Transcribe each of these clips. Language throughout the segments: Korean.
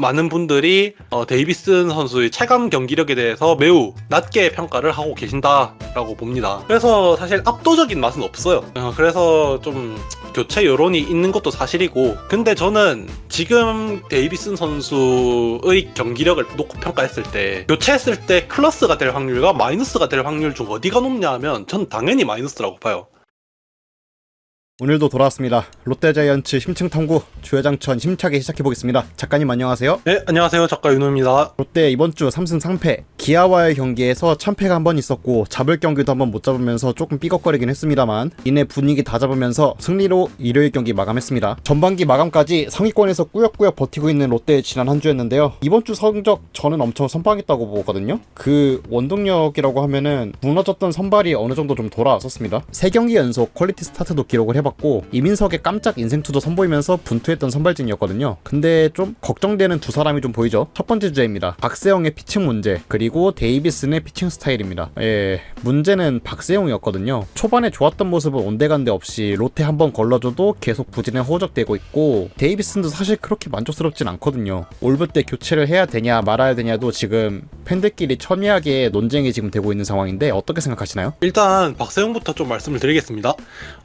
많은 분들이 데이비슨 선수의 체감 경기력에 대해서 매우 낮게 평가를 하고 계신다라고 봅니다. 그래서 사실 압도적인 맛은 없어요. 그래서 좀 교체 여론이 있는 것도 사실이고, 근데 저는 지금 데이비슨 선수의 경기력을 놓고 평가했을 때 교체했을 때 플러스가 될 확률과 마이너스가 될 확률 중 어디가 높냐 하면 전 당연히 마이너스라고 봐요. 오늘도 돌아왔습니다. 롯데자이언츠 심층 탐구 주회장천 힘차게 시작해보겠습니다. 작가님 안녕하세요. 네, 안녕하세요. 작가 윤호입니다. 롯데 이번 주 3승 3패, 기아와의 경기에서 참패가 한 번 있었고 잡을 경기도 한 번 못 잡으면서 조금 삐걱거리긴 했습니다만 이내 분위기 다 잡으면서 승리로 일요일 경기 마감했습니다. 전반기 마감까지 상위권에서 꾸역꾸역 버티고 있는 롯데의 지난 한 주였는데요. 이번 주 성적 저는 엄청 선방했다고 보거든요. 그 원동력이라고 하면은 무너졌던 선발이 어느 정도 좀 돌아왔었습니다. 3경기 연속 퀄리티 스타트도 기록을 해봤고 이민석의 깜짝 인생투도 선보이면서 분투했던 선발진이었거든요. 근데 좀 걱정되는 두 사람이 좀 보이죠. 첫 번째 주제입니다. 박세영의 피칭 문제, 그리고 데이비슨의 피칭 스타일입니다. 문제는 박세영이었거든요. 초반에 좋았던 모습은 온데간데 없이 롯데 한번 걸러줘도 계속 부진에 허우적대고 있고, 데이비슨도 사실 그렇게 만족스럽진 않거든요. 올브 때 교체를 해야 되냐 말아야 되냐도 지금 팬들끼리 첨예하게 논쟁이 지금 되고 있는 상황인데 어떻게 생각하시나요? 일단 박세용부터 좀 말씀을 드리겠습니다.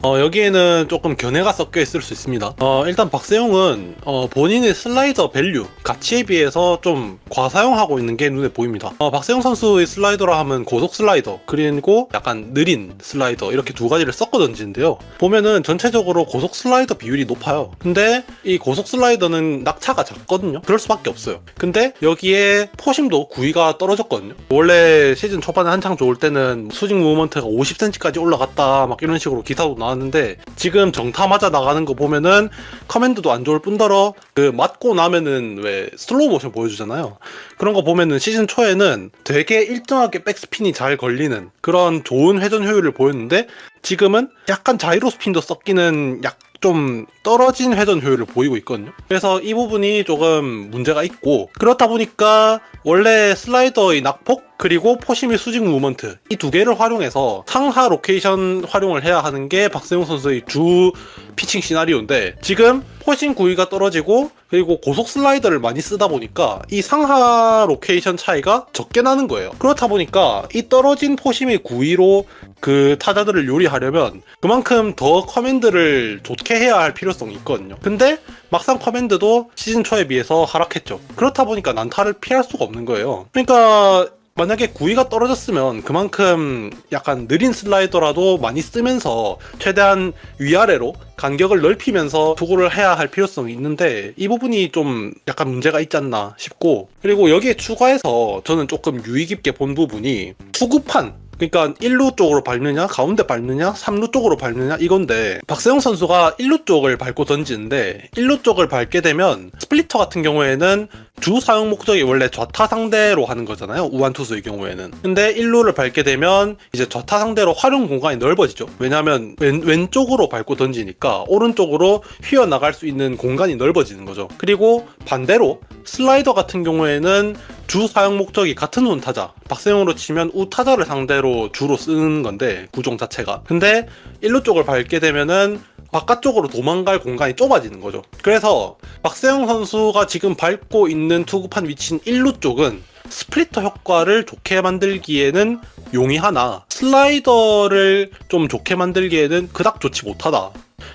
여기에는 조금 견해가 섞여 있을 수 있습니다. 일단 박세용은 본인의 슬라이더 밸류, 가치에 비해서 좀 과사용하고 있는 게 눈에 보입니다. 박세용 선수의 슬라이더라 하면 고속 슬라이더, 그리고 약간 느린 슬라이더, 이렇게 두 가지를 섞어 던지는데요. 보면은 전체적으로 고속 슬라이더 비율이 높아요. 근데 이 고속 슬라이더는 낙차가 작거든요. 그럴 수밖에 없어요. 근데 여기에 포심도 구위가 떨어졌거든요. 원래 시즌 초반에 한창 좋을 때는 스윙 무브먼트가 50cm까지 올라갔다 막 이런 식으로 기사도 나왔는데, 지금 정타 맞아 나가는 거 보면은 커맨드도 안 좋을 뿐더러 그 맞고 나면은 왜 슬로우 모션 보여주잖아요. 그런 거 보면은 시즌 초에는 되게 일정하게 백스핀이 잘 걸리는 그런 좋은 회전 효율을 보였는데, 지금은 약간 자이로 스핀도 섞이는 좀 떨어진 회전 효율을 보이고 있거든요. 그래서 이 부분이 조금 문제가 있고, 그렇다 보니까 원래 슬라이더의 낙폭 그리고 포심의 수직 무브먼트, 이 두 개를 활용해서 상하 로케이션 활용을 해야 하는 게 박세용 선수의 주 피칭 시나리오인데, 지금 포심 구위가 떨어지고 그리고 고속 슬라이더를 많이 쓰다 보니까 이 상하 로케이션 차이가 적게 나는 거예요. 그렇다 보니까 이 떨어진 포심의 구위로 그 타자들을 요리하려면 그만큼 더 커맨드를 좋게 해야 할 필요성이 있거든요. 근데 막상 커맨드도 시즌 초에 비해서 하락했죠. 그렇다 보니까 난타를 피할 수가 없는 거예요. 그러니까 만약에 구위가 떨어졌으면 그만큼 약간 느린 슬라이더라도 많이 쓰면서 최대한 위아래로 간격을 넓히면서 투구를 해야 할 필요성이 있는데, 이 부분이 좀 약간 문제가 있지 않나 싶고, 그리고 여기에 추가해서 저는 조금 유의 깊게 본 부분이 투구판, 그러니까 1루 쪽으로 밟느냐 가운데 밟느냐 3루 쪽으로 밟느냐 이건데, 박세용 선수가 1루 쪽을 밟고 던지는데 1루 쪽을 밟게 되면 스플리터 같은 경우에는 주 사용 목적이 원래 좌타 상대로 하는 거잖아요, 우완 투수의 경우에는. 근데 1루를 밟게 되면 이제 좌타 상대로 활용 공간이 넓어지죠. 왜냐하면 왼쪽으로 밟고 던지니까 오른쪽으로 휘어나갈 수 있는 공간이 넓어지는 거죠. 그리고 반대로 슬라이더 같은 경우에는 주 사용 목적이 같은 운타자, 박세용으로 치면 우타자를 상대로 주로 쓰는 건데, 구종 자체가. 근데 1루 쪽을 밟게 되면은 바깥쪽으로 도망갈 공간이 좁아지는 거죠. 그래서 박세용 선수가 지금 밟고 있는 투구판 위치인 1루 쪽은 스플리터 효과를 좋게 만들기에는 용이하나 슬라이더를 좀 좋게 만들기에는 그닥 좋지 못하다.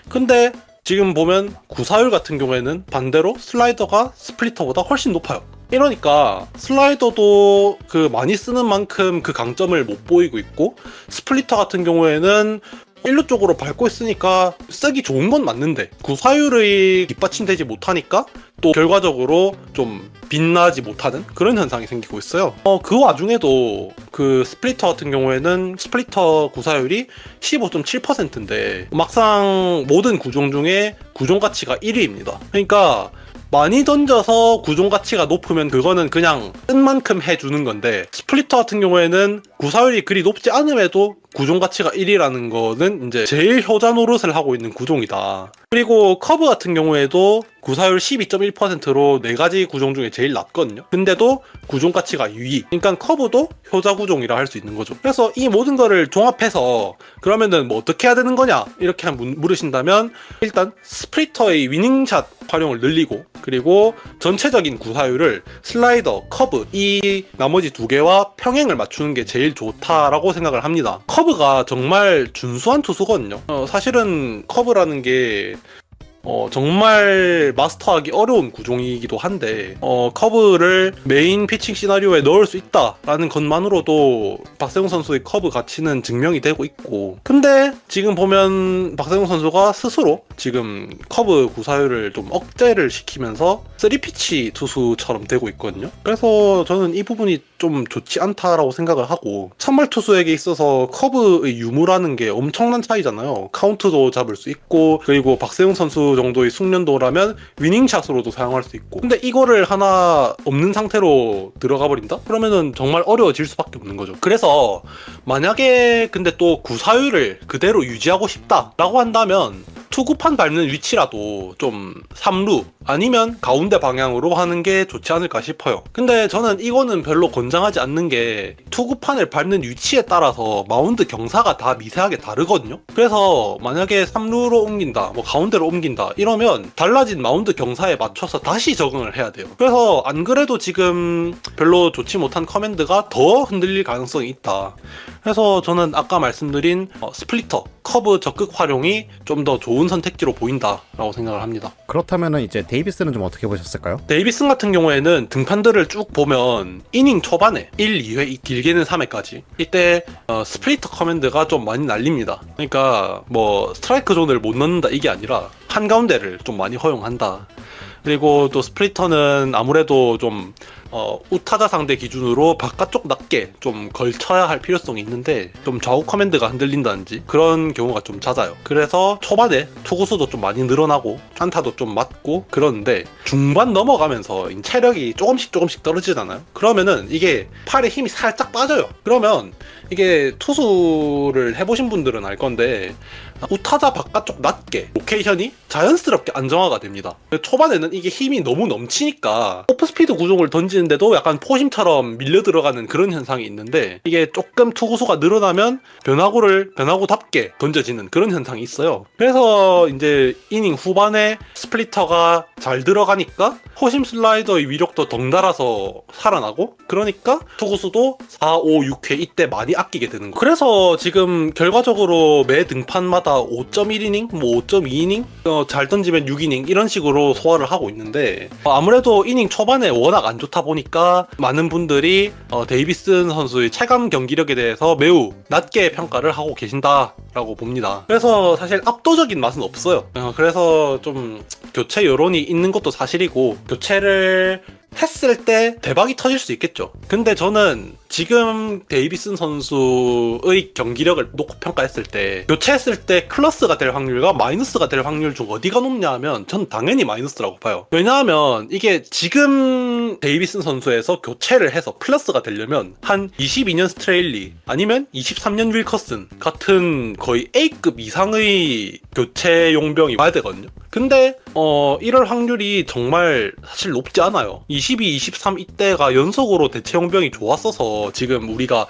근데 지금 보면 구사율 같은 경우에는 반대로 슬라이더가 스플리터보다 훨씬 높아요. 이러니까 슬라이더도 그 많이 쓰는 만큼 그 강점을 못 보이고 있고, 스플리터 같은 경우에는 1루 쪽으로 밟고 있으니까 쓰기 좋은 건 맞는데 구사율의 뒷받침되지 못하니까 또 결과적으로 좀 빛나지 못하는 그런 현상이 생기고 있어요. 그 와중에도 그 스플리터 같은 경우에는 스플리터 구사율이 15.7%인데 막상 모든 구종 중에 구종 가치가 1위입니다. 그러니까 많이 던져서 구종 가치가 높으면 그거는 그냥 쓴 만큼 해주는 건데, 스플리터 같은 경우에는 구사율이 그리 높지 않음에도 구종 가치가 1이라는 거는 이제 제일 효자 노릇을 하고 있는 구종이다. 그리고 커브 같은 경우에도 구사율 12.1%로 4가지 구종 중에 제일 낮거든요. 근데도 구종 가치가 2위. 그러니까 커브도 효자 구종이라 할 수 있는 거죠. 그래서 이 모든 거를 종합해서 그러면은 뭐 어떻게 해야 되는 거냐 이렇게 물으신다면 일단 스프리터의 위닝샷 활용을 늘리고 그리고 전체적인 구사율을 슬라이더, 커브 이 나머지 두 개와 평행을 맞추는 게 제일 좋다라고 생각을 합니다. 커브가 정말 준수한 투수거든요. 사실은 커브라는 게 정말 마스터하기 어려운 구종이기도 한데 커브를 메인 피칭 시나리오에 넣을 수 있다라는 것만으로도 박세웅 선수의 커브 가치는 증명이 되고 있고, 근데 지금 보면 박세웅 선수가 스스로 지금 커브 구사율을 좀 억제를 시키면서 3피치 투수처럼 되고 있거든요. 그래서 저는 이 부분이 좀 좋지 않다라고 생각을 하고, 선발 투수에게 있어서 커브의 유무라는 게 엄청난 차이잖아요. 카운트도 잡을 수 있고, 그리고 박세웅 선수 정도의 숙련도라면 위닝샷으로도 사용할 수 있고, 근데 이거를 하나 없는 상태로 들어가 버린다? 그러면은 정말 어려워질 수밖에 없는 거죠. 그래서 만약에 근데 또 구사율을 그대로 유지하고 싶다라고 한다면 투구판 밟는 위치라도 좀 3루 아니면 가운데 방향으로 하는 게 좋지 않을까 싶어요. 근데 저는 이거는 별로 권장하지 않는 게 투구판을 밟는 위치에 따라서 마운드 경사가 다 미세하게 다르거든요. 그래서 만약에 3루로 옮긴다, 뭐 가운데로 옮긴다 이러면 달라진 마운드 경사에 맞춰서 다시 적응을 해야 돼요. 그래서 안 그래도 지금 별로 좋지 못한 커맨드가 더 흔들릴 가능성이 있다. 그래서 저는 아까 말씀드린 스플리터, 커브 적극 활용이 좀 더 좋은 선택지로 보인다라고 생각을 합니다. 그렇다면은 이제 데이비스는 좀 어떻게 보셨을까요? 데이비슨 같은 경우에는 등판들을 쭉 보면 이닝 초반에 1, 2회, 길게는 3회까지 이때 스플리터 커맨드가 좀 많이 날립니다. 그러니까 뭐 스트라이크 존을 못 넣는다 이게 아니라 한가운데를 좀 많이 허용한다. 그리고 또 스플리터는 아무래도 좀 우타자 상대 기준으로 바깥쪽 낮게 좀 걸쳐야 할 필요성이 있는데 좀 좌우 커맨드가 흔들린다든지 그런 경우가 좀 잦아요. 그래서 초반에 투구수도 좀 많이 늘어나고 안타도 좀 맞고 그러는데 중반 넘어가면서 체력이 조금씩 떨어지잖아요. 그러면은 이게 팔에 힘이 살짝 빠져요. 그러면 이게 투수를 해보신 분들은 알 건데 우타자 바깥쪽 낮게 로케이션이 자연스럽게 안정화가 됩니다. 초반에는 이게 힘이 너무 넘치니까 오프스피드 구종을 던지는데도 약간 포심처럼 밀려 들어가는 그런 현상이 있는데, 이게 조금 투구수가 늘어나면 변화구를 변화구답게 던져지는 그런 현상이 있어요. 그래서 이제 이닝 후반에 스플리터가 잘 들어가니까 포심 슬라이더의 위력도 덩달아서 살아나고, 그러니까 투구수도 4, 5, 6회 이때 많이 아끼게 되는 거예요. 그래서 지금 결과적으로 매 등판마다 5.1이닝, 뭐 5.2이닝, 잘 던지면 6이닝 이런 식으로 소화를 하고 있는데, 아무래도 이닝 초반에 워낙 안 좋다 보니까 많은 분들이 데이비슨 선수의 체감 경기력에 대해서 매우 낮게 평가를 하고 계신다라고 봅니다. 그래서 사실 압도적인 맛은 없어요. 그래서 좀 교체 여론이 있는 것도 사실이고, 교체를 했을 때 대박이 터질 수 있겠죠. 근데 저는 지금 데이비슨 선수의 경기력을 놓고 평가했을 때 교체했을 때 플러스가 될 확률과 마이너스가 될 확률 중 어디가 높냐 하면 전 당연히 마이너스라고 봐요. 왜냐하면 이게 지금 데이비슨 선수에서 교체를 해서 플러스가 되려면 한 22년 스트레일리 아니면 23년 윌커슨 같은 거의 A급 이상의 교체 용병이 와야 되거든요. 근데 이럴 확률이 정말 사실 높지 않아요. 22, 23 이때가 연속으로 대체 용병이 좋았어서 지금 우리가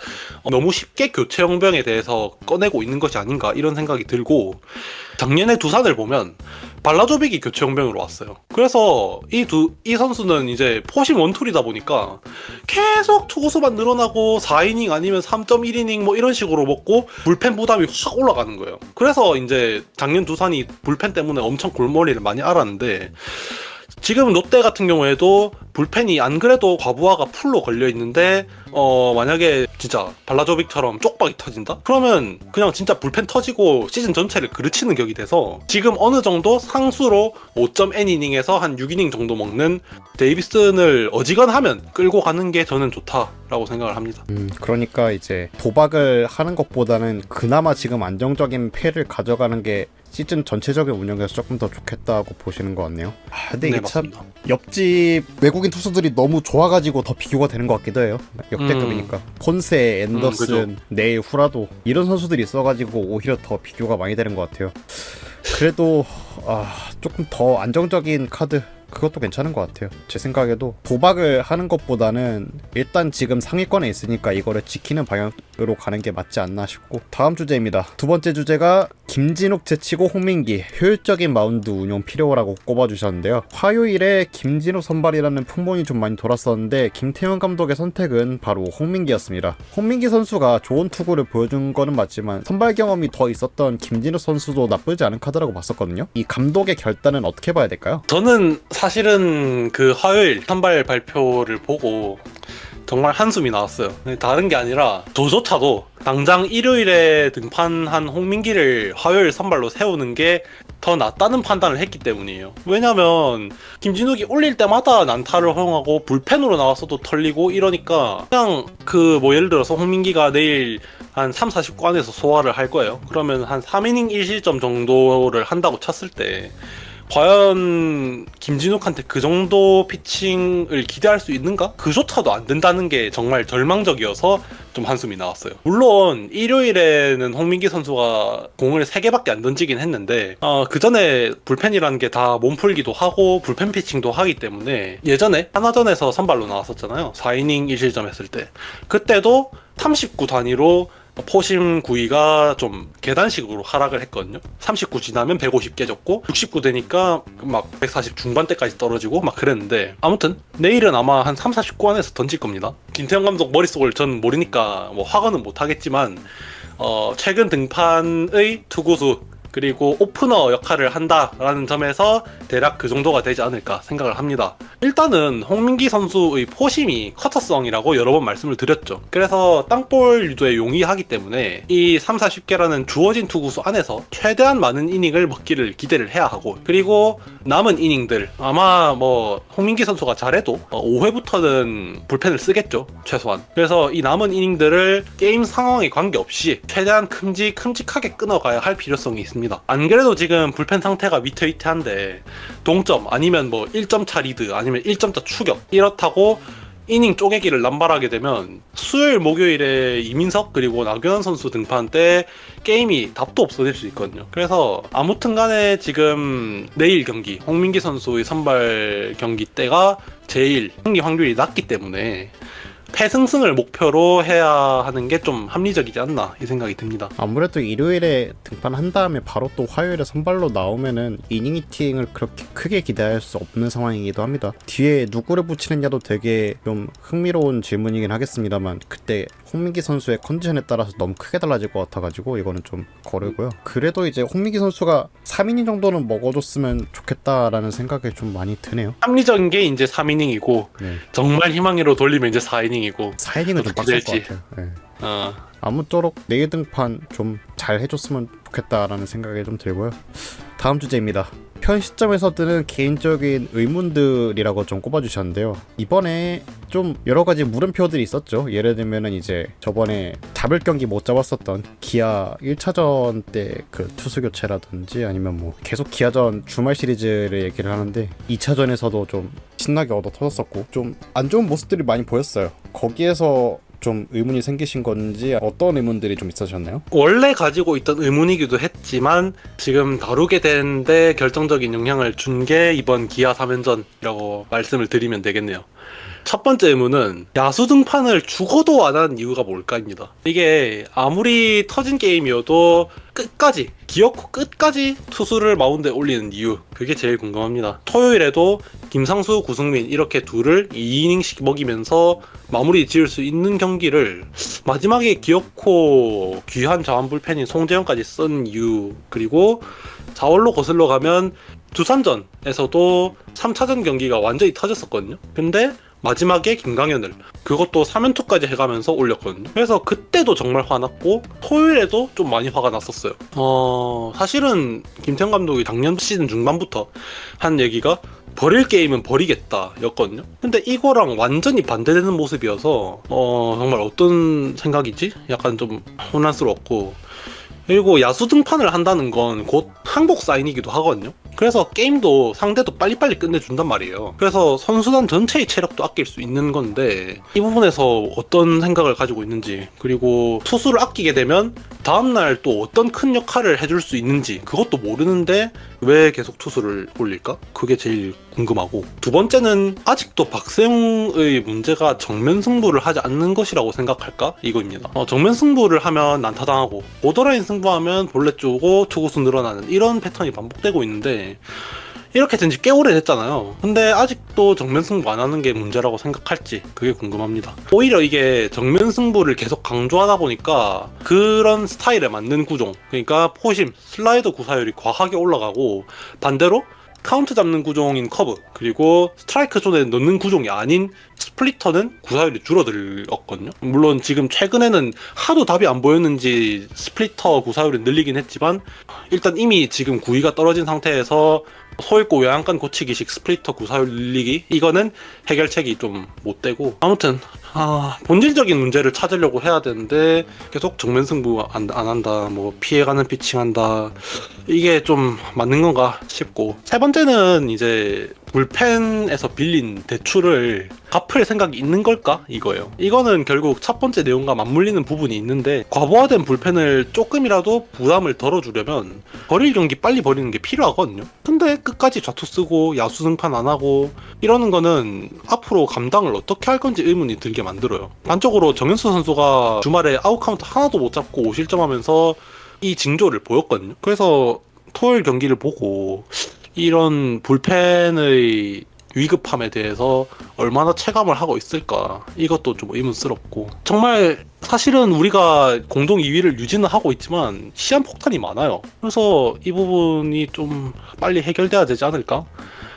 너무 쉽게 교체 용병에 대해서 꺼내고 있는 것이 아닌가 이런 생각이 들고, 작년에 두산을 보면 발라조빅이 교체 용병으로 왔어요. 그래서 이 선수는 이제 포심 원툴이다 보니까 계속 투구수만 늘어나고 4이닝 아니면 3.1이닝 뭐 이런 식으로 먹고 불펜 부담이 확 올라가는 거예요. 그래서 이제 작년 두산이 불펜 때문에 엄청 골머리를 많이 앓았는데, 지금 롯데 같은 경우에도 불펜이 안 그래도 과부하가 풀로 걸려 있는데 만약에 진짜 발라조빅처럼 쪽박이 터진다? 그러면 그냥 진짜 불펜 터지고 시즌 전체를 그르치는 격이 돼서 지금 어느 정도 상수로 5.N이닝에서 한 6이닝 정도 먹는 데이비슨을 어지간하면 끌고 가는 게 저는 좋다 라고 생각을 합니다. 그러니까 이제 도박을 하는 것보다는 그나마 지금 안정적인 패를 가져가는 게 시즌 전체적인 운영에서 조금 더 좋겠다고 보시는 것 같네요. 근데 이게 참 맞습니다. 옆집 외국인 투수들이 너무 좋아가지고 더 비교가 되는 것 같기도 해요. 역대급이니까. 폰세, 앤더슨, 네일, 후라도 이런 선수들이 있어가지고 오히려 더 비교가 많이 되는 것 같아요. 그래도 조금 더 안정적인 카드 그것도 괜찮은 것 같아요. 제 생각에도 도박을 하는 것보다는 일단 지금 상위권에 있으니까 이거를 지키는 방향으로 가는 게 맞지 않나 싶고, 다음 주제입니다. 두 번째 주제가 김진욱 제치고 홍민기 효율적인 마운드 운용 필요라고 꼽아주셨는데요. 화요일에 김진욱 선발이라는 풍문이 좀 많이 돌았었는데 김태형 감독의 선택은 바로 홍민기였습니다. 홍민기 선수가 좋은 투구를 보여준 거는 맞지만 선발 경험이 더 있었던 김진욱 선수도 나쁘지 않은 카드라고 봤었거든요. 이 감독의 결단은 어떻게 봐야 될까요? 저는 사실은 그 화요일 선발 발표를 보고 정말 한숨이 나왔어요. 다른 게 아니라 저조차도 당장 일요일에 등판한 홍민기를 화요일 선발로 세우는 게 더 낫다는 판단을 했기 때문이에요. 왜냐면 김진욱이 올릴 때마다 난타를 허용하고 불펜으로 나왔어도 털리고 이러니까 그냥 예를 들어서 홍민기가 내일 한 3, 40구 안에서 소화를 할 거예요. 그러면 한 3이닝 1실점 정도를 한다고 쳤을 때 과연 김진욱한테 그 정도 피칭을 기대할 수 있는가? 그조차도 안 된다는 게 정말 절망적이어서 좀 한숨이 나왔어요. 물론 일요일에는 홍민기 선수가 공을 3개밖에 안 던지긴 했는데 그 전에 불펜이라는 게 다 몸풀기도 하고 불펜 피칭도 하기 때문에 예전에 하나전에서 선발로 나왔었잖아요. 4이닝 1실점 했을 때. 그때도 30구 단위로 포심 구위가 좀 계단식으로 하락을 했거든요. 39 지나면 150 깨졌고 69 되니까 막 140 중반대까지 떨어지고 막 그랬는데, 아무튼 내일은 아마 한 3, 40구 안에서 던질 겁니다. 김태형 감독 머릿속을 전 모르니까 뭐 화가는 못하겠지만 최근 등판의 투구수 그리고 오프너 역할을 한다라는 점에서 대략 그 정도가 되지 않을까 생각을 합니다. 일단은 홍민기 선수의 포심이 커터성이라고 여러 번 말씀을 드렸죠. 그래서 땅볼 유도에 용이하기 때문에 이 3, 40개라는 주어진 투구수 안에서 최대한 많은 이닝을 먹기를 기대를 해야 하고, 그리고 남은 이닝들 아마 홍민기 선수가 잘해도 5회부터는 불펜을 쓰겠죠, 최소한. 그래서 이 남은 이닝들을 게임 상황에 관계없이 최대한 큼직하게 끊어가야 할 필요성이 있습니다. 안 그래도 지금 불펜 상태가 위태위태한데 동점 아니면 1점차 리드 아니면 1점차 추격 이렇다고 이닝 쪼개기를 남발하게 되면 수요일 목요일에 이민석 그리고 나균환 선수 등판 때 게임이 답도 없어질 수 있거든요. 그래서 아무튼 간에 지금 내일 경기 홍민기 선수의 선발 경기 때가 제일 승리 확률이 낮기 때문에 패승승을 목표로 해야 하는 게 좀 합리적이지 않나 이 생각이 듭니다. 아무래도 일요일에 등판한 다음에 바로 또 화요일에 선발로 나오면은 이닝 히팅을 그렇게 크게 기대할 수 없는 상황이기도 합니다. 뒤에 누구를 붙이느냐도 되게 좀 흥미로운 질문이긴 하겠습니다만 그때 홍민기 선수의 컨디션에 따라서 너무 크게 달라질 것 같아가지고 이거는 좀 거르고요. 그래도 이제 홍민기 선수가 3이닝 정도는 먹어줬으면 좋겠다라는 생각이 좀 많이 드네요. 합리적인 게 이제 3이닝이고 정말 희망으로 돌리면 이제 4이닝이고 4이닝은 좀 빡셀 것 같아요. 네. 아무쪼록 내일 등판 좀 잘 해줬으면 좋겠다라는 생각이 좀 들고요. 다음 주제입니다. 현 시점에서 드는 개인적인 의문들이라고 좀 꼽아주셨는데요. 이번에 좀 여러 가지 물음표들이 있었죠. 예를 들면은 이제 저번에 잡을 경기 못 잡았었던 기아 1차전 때 그 투수 교체라든지 아니면 계속 기아전 주말 시리즈를 얘기를 하는데 2차전에서도 좀 신나게 얻어 터졌었고 좀 안 좋은 모습들이 많이 보였어요. 거기에서 좀 의문이 생기신 건지 어떤 의문들이 좀 있으셨나요? 원래 가지고 있던 의문이기도 했지만 지금 다루게 되는데 결정적인 영향을 준 게 이번 기아 3연전이라고 말씀을 드리면 되겠네요. 첫 번째 의문은 야수 등판을 죽어도 안 한 이유가 뭘까입니다. 이게 아무리 터진 게임이어도 끝까지 기어코 끝까지 투수를 마운드에 올리는 이유, 그게 제일 궁금합니다. 토요일에도 김상수, 구승민 이렇게 둘을 2이닝씩 먹이면서 마무리 지을 수 있는 경기를 마지막에 기어코 귀한 자완 불펜인 송재영까지 쓴 이유, 그리고 4월로 거슬러 가면 두산전에서도 3차전 경기가 완전히 터졌었거든요. 근데 마지막에 김강현을 그것도 3연투까지 해가면서 올렸거든요. 그래서 그때도 정말 화났고 토요일에도 좀 많이 화가 났었어요. 사실은 김태형 감독이 작년 시즌 중반부터 한 얘기가 버릴 게임은 버리겠다 였거든요. 근데 이거랑 완전히 반대되는 모습이어서 정말 어떤 생각이지? 약간 좀 혼란스러웠고, 그리고 야수 등판을 한다는 건 곧 항복 사인이기도 하거든요. 그래서 게임도 상대도 빨리빨리 끝내준단 말이에요. 그래서 선수단 전체의 체력도 아낄 수 있는 건데, 이 부분에서 어떤 생각을 가지고 있는지, 그리고 투수를 아끼게 되면 다음날 또 어떤 큰 역할을 해줄 수 있는지 그것도 모르는데 왜 계속 투수를 올릴까? 그게 제일 궁금하고, 두 번째는 아직도 박세웅의 문제가 정면 승부를 하지 않는 것이라고 생각할까? 이거입니다. 정면 승부를 하면 난타당하고 보더라인 승부하면 볼넷 쪼고 투구수 늘어나는 이런 패턴이 반복되고 있는데, 이렇게 된 지 꽤 오래됐잖아요. 근데 아직도 정면 승부 안 하는 게 문제라고 생각할지 그게 궁금합니다. 오히려 이게 정면 승부를 계속 강조하다 보니까 그런 스타일에 맞는 구종, 그러니까 포심, 슬라이더 구사율이 과하게 올라가고, 반대로 카운트 잡는 구종인 커브, 그리고 스트라이크 존에 넣는 구종이 아닌 스플리터는 구사율이 줄어들었거든요. 물론 지금 최근에는 하도 답이 안 보였는지 스플리터 구사율이 늘리긴 했지만, 일단 이미 지금 구위가 떨어진 상태에서 소잃고 외양간 고치기식 스플리터 구사율 늘리기, 이거는 해결책이 좀 못되고, 아무튼 본질적인 문제를 찾으려고 해야 되는데 계속 정면 승부 안 한다, 뭐 피해가는 피칭한다, 이게 좀 맞는 건가 싶고, 세 번째는 이제 불펜에서 빌린 대출을 갚을 생각이 있는 걸까? 이거예요. 이거는 결국 첫 번째 내용과 맞물리는 부분이 있는데, 과부하된 불펜을 조금이라도 부담을 덜어주려면 버릴 경기 빨리 버리는 게 필요하거든요. 근데 끝까지 좌투 쓰고 야수 승판 안 하고 이러는 거는 앞으로 감당을 어떻게 할 건지 의문이 들게 만들어요. 단적으로 정현수 선수가 주말에 아웃카운트 하나도 못 잡고 5실점 하면서 이 징조를 보였거든요. 그래서 토요일 경기를 보고 이런 불펜의 위급함에 대해서 얼마나 체감을 하고 있을까, 이것도 좀 의문스럽고, 정말 사실은 우리가 공동 2위를 유지는 하고 있지만 시한폭탄이 많아요. 그래서 이 부분이 좀 빨리 해결돼야 되지 않을까?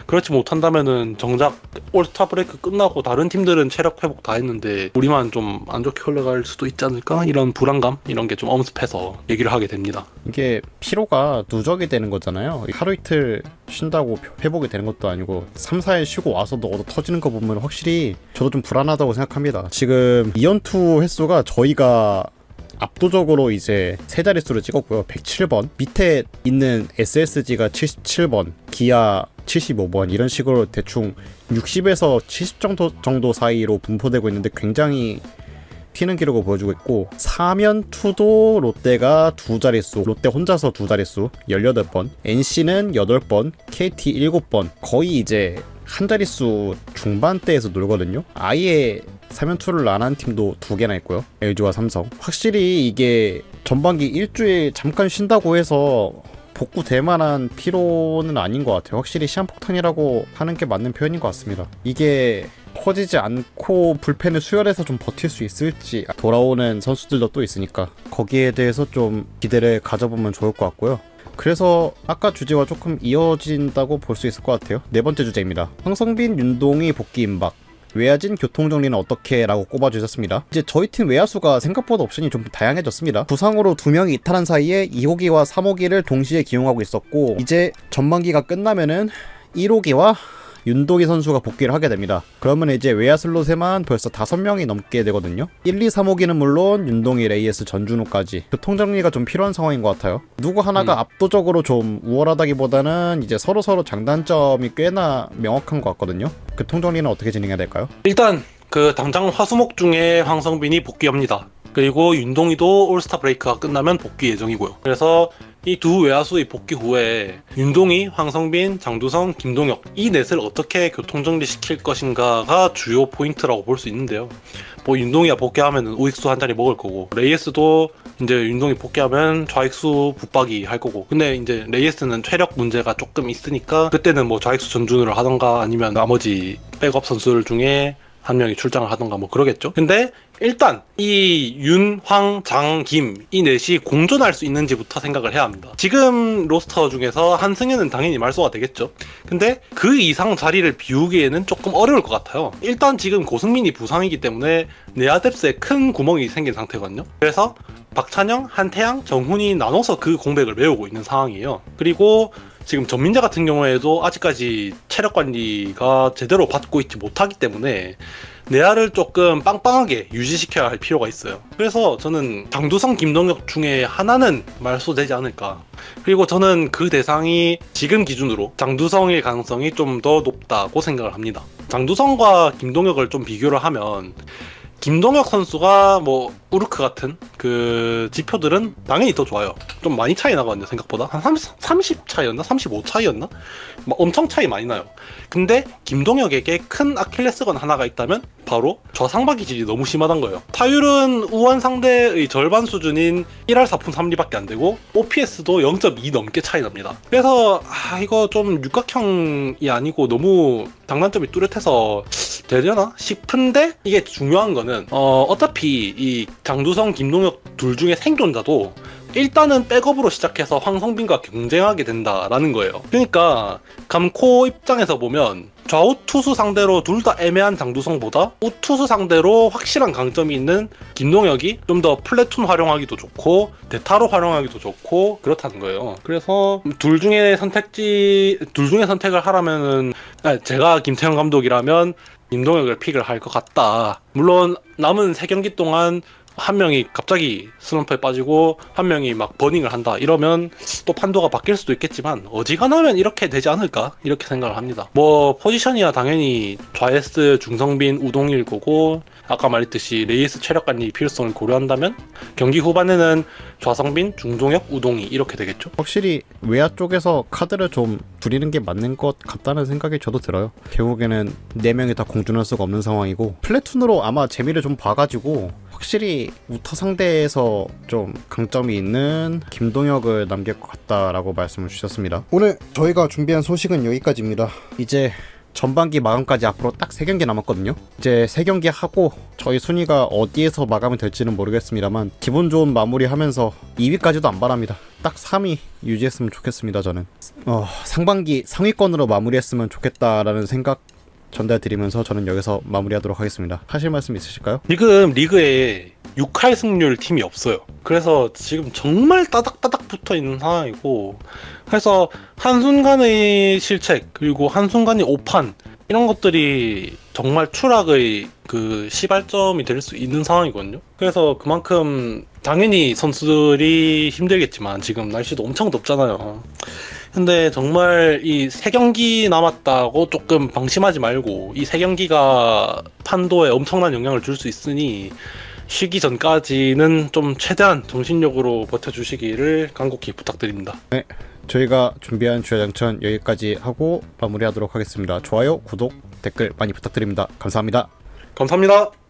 그렇지 못한다면은 정작 올스타 브레이크 끝나고 다른 팀들은 체력 회복 다 했는데 우리만 좀 안 좋게 흘러갈 수도 있지 않을까? 이런 불안감, 이런 게 좀 엄습해서 얘기를 하게 됩니다. 이게 피로가 누적이 되는 거잖아요. 하루 이틀 쉰다고 회복이 되는 것도 아니고 3, 4일 쉬고 와서도 얻어 터지는 거 보면 확실히 저도 좀 불안하다고 생각합니다. 지금 이연투 횟수가 저희가 압도적으로 이제 세 자릿수를 찍었고요. 107번, 밑에 있는 SSG가 77번, 기아 75번, 이런 식으로 대충 60에서 70 정도 사이로 분포되고 있는데 굉장히 튀는 기록을 보여주고 있고, 4면투도 롯데가 두 자릿수, 롯데 혼자서 두 자릿수 18번, NC는 8번, KT 7번, 거의 이제 한 자릿수 중반대에서 놀거든요. 아예 3연투를 안 한 팀도 2개나 있고요. LG와 삼성. 확실히 이게 전반기 일주일 잠깐 쉰다고 해서 복구될 만한 피로는 아닌 것 같아요. 확실히 시한폭탄이라고 하는 게 맞는 표현인 것 같습니다. 이게 커지지 않고 불펜을 수혈해서 좀 버틸 수 있을지, 돌아오는 선수들도 또 있으니까 거기에 대해서 좀 기대를 가져보면 좋을 것 같고요. 그래서 아까 주제와 조금 이어진다고 볼 수 있을 것 같아요. 네 번째 주제입니다. 황성빈, 윤동희 복귀 임박. 외야진 교통정리는 어떻게? 라고 꼽아주셨습니다. 이제 저희 팀 외야수가 생각보다 옵션이 좀 다양해졌습니다. 부상으로 2명이 이탈한 사이에 2호기와 3호기를 동시에 기용하고 있었고, 이제 전반기가 끝나면은 1호기와 윤동희 선수가 복귀를 하게 됩니다. 그러면 이제 외야 슬롯에만 벌써 5명이 넘게 되거든요. 1, 2, 3호기는 물론 윤동희, 레이에스, 전준우까지 교통정리가 좀 필요한 상황인 것 같아요. 누구 하나가 압도적으로 좀 우월하다기보다는 이제 서로 장단점이 꽤나 명확한 것 같거든요. 교통정리는 어떻게 진행해야 될까요? 일단 당장 화수목 중에 황성빈이 복귀합니다. 그리고 윤동희도 올스타 브레이크가 끝나면 복귀 예정이고요. 그래서 이 두 외야수의 복귀 후에 윤동희, 황성빈, 장두성, 김동혁, 이 넷을 어떻게 교통정리시킬 것인가가 주요 포인트라고 볼 수 있는데요. 뭐 윤동희가 복귀하면 우익수 한 자리 먹을 거고, 레이에스도 이제 윤동희 복귀하면 좌익수 붙박이 할 거고, 근데 이제 레이에스는 체력 문제가 조금 있으니까 그때는 뭐 좌익수 전준우를 하던가 아니면 나머지 백업 선수들 중에 한 명이 출장을 하던가 뭐 그러겠죠. 근데 일단 이 윤, 황, 장, 김 이 넷이 공존할 수 있는지부터 생각을 해야 합니다. 지금 로스터 중에서 한승현은 당연히 말소가 되겠죠. 근데 그 이상 자리를 비우기에는 조금 어려울 것 같아요. 일단 지금 고승민이 부상이기 때문에 내야 뎁스에 큰 구멍이 생긴 상태거든요. 그래서 박찬영, 한태양, 정훈이 나눠서 그 공백을 메우고 있는 상황이에요. 그리고 지금 전민재 같은 경우에도 아직까지 체력 관리가 제대로 받고 있지 못하기 때문에 내야를 조금 빵빵하게 유지시켜야 할 필요가 있어요. 그래서 저는 장두성, 김동혁 중에 하나는 말소되지 않을까. 그리고 저는 그 대상이 지금 기준으로 장두성일 가능성이 좀 더 높다고 생각을 합니다. 장두성과 김동혁을 좀 비교를 하면 김동혁 선수가 뭐 우르크 같은 그 지표들은 당연히 더 좋아요. 좀 많이 차이 나거든요, 생각보다. 한 30 차이였나? 35 차이였나? 막 엄청 차이 많이 나요. 근데 김동혁에게 큰 아킬레스건 하나가 있다면 바로 좌상박 기질이 너무 심하단 거예요. 타율은 우한 상대의 절반 수준인 1할 4푼 3리밖에 안 되고 OPS도 0.2 넘게 차이 납니다. 그래서 이거 좀 육각형이 아니고 너무 장단점이 뚜렷해서 되려나 싶은데, 이게 중요한 거는 어차피 이 장두성, 김동혁 둘 중에 생존자도 일단은 백업으로 시작해서 황성빈과 경쟁하게 된다라는 거예요. 그러니까 감코 입장에서 보면 좌우 투수 상대로 둘 다 애매한 장두성보다 우투수 상대로 확실한 강점이 있는 김동혁이 좀 더 플래툰 활용하기도 좋고 대타로 활용하기도 좋고 그렇다는 거예요. 그래서 둘 중에 선택을 하라면은, 제가 김태형 감독이라면 김동혁을 픽을 할 것 같다. 물론 남은 3경기 동안 한 명이 갑자기 슬럼프에 빠지고 한 명이 막 버닝을 한다 이러면 또 판도가 바뀔 수도 있겠지만, 어지간하면 이렇게 되지 않을까 이렇게 생각을 합니다. 뭐 포지션이야 당연히 좌에스 중성빈 우동일 거고, 아까 말했듯이 레이스 체력 관리 필요성을 고려한다면 경기 후반에는 좌성빈, 중동혁, 우동이 이렇게 되겠죠. 확실히 외야 쪽에서 카드를 좀 부리는 게 맞는 것 같다는 생각이 저도 들어요. 결국에는 4명이 다 공준할 수가 없는 상황이고, 플래툰으로 아마 재미를 좀 봐가지고 확실히 우타 상대에서 좀 강점이 있는 김동혁을 남길 것 같다라고 말씀을 주셨습니다. 오늘 저희가 준비한 소식은 여기까지입니다. 이제 전반기 마감까지 앞으로 딱 3경기 남았거든요. 이제 3경기 하고 저희 순위가 어디에서 마감이 될지는 모르겠습니다만 기분 좋은 마무리 하면서 2위까지도 안 바랍니다. 딱 3위 유지했으면 좋겠습니다. 저는 상반기 상위권으로 마무리했으면 좋겠다라는 생각 전달드리면서 저는 여기서 마무리하도록 하겠습니다. 하실 말씀 있으실까요? 지금 리그에 6할 승률 팀이 없어요. 그래서 지금 정말 따닥따닥 붙어 있는 상황이고, 그래서 한순간의 실책 그리고 한순간의 오판 이런 것들이 정말 추락의 그 시발점이 될 수 있는 상황이거든요. 그래서 그만큼 당연히 선수들이 힘들겠지만 지금 날씨도 엄청 덥잖아요. 근데 정말 이 3경기 남았다고 조금 방심하지 말고, 이 3경기가 판도에 엄청난 영향을 줄 수 있으니 쉬기 전까지는 좀 최대한 정신력으로 버텨주시기를 간곡히 부탁드립니다. 네, 저희가 준비한 주야장천 여기까지 하고 마무리하도록 하겠습니다. 좋아요, 구독, 댓글 많이 부탁드립니다. 감사합니다. 감사합니다.